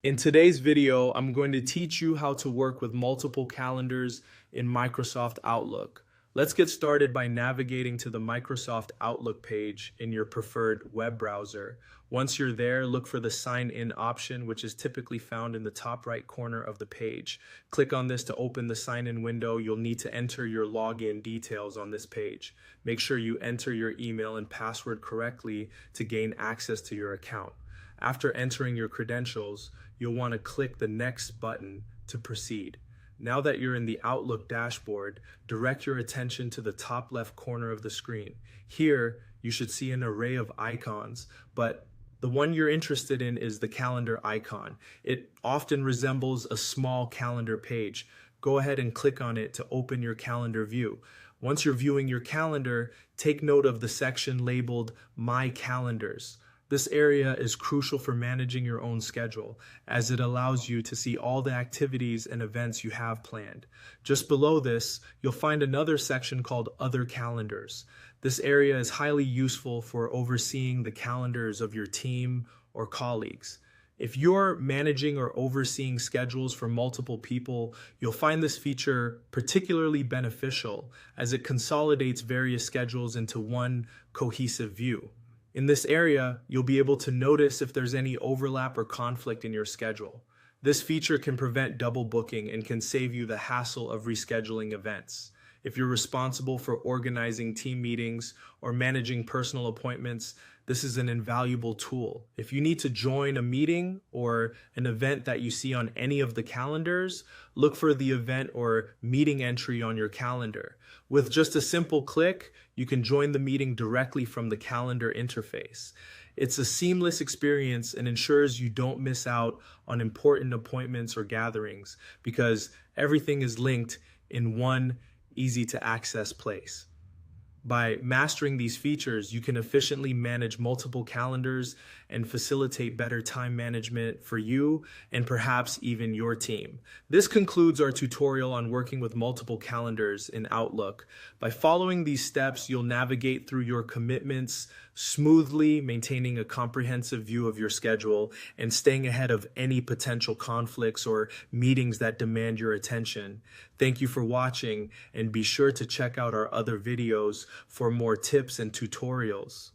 In today's video, I'm going to teach you how to work with multiple calendars in Microsoft Outlook. Let's get started by navigating to the Microsoft Outlook page in your preferred web browser. Once you're there, look for the Sign In option, which is typically found in the top right corner of the page. Click on this to open the Sign In window. You'll need to enter your login details on this page. Make sure you enter your email and password correctly to gain access to your account. After entering your credentials, you'll want to click the Next button to proceed. Now that you're in the Outlook dashboard, direct your attention to the top left corner of the screen. Here, you should see an array of icons, but the one you're interested in is the calendar icon. It often resembles a small calendar page. Go ahead and click on it to open your calendar view. Once you're viewing your calendar, take note of the section labeled My Calendars. This area is crucial for managing your own schedule, as it allows you to see all the activities and events you have planned. Just below this, you'll find another section called Other Calendars. This area is highly useful for overseeing the calendars of your team or colleagues. If you're managing or overseeing schedules for multiple people, you'll find this feature particularly beneficial as it consolidates various schedules into one cohesive view. In this area, you'll be able to notice if there's any overlap or conflict in your schedule. This feature can prevent double booking and can save you the hassle of rescheduling events. If you're responsible for organizing team meetings or managing personal appointments, this is an invaluable tool. If you need to join a meeting or an event that you see on any of the calendars, look for the event or meeting entry on your calendar. With just a simple click, you can join the meeting directly from the calendar interface. It's a seamless experience and ensures you don't miss out on important appointments or gatherings because everything is linked in one easy to access place. By mastering these features, you can efficiently manage multiple calendars and facilitate better time management for you and perhaps even your team. This concludes our tutorial on working with multiple calendars in Outlook. By following these steps, you'll navigate through your commitments smoothly, maintaining a comprehensive view of your schedule and staying ahead of any potential conflicts or meetings that demand your attention. Thank you for watching, and be sure to check out our other videos for more tips and tutorials.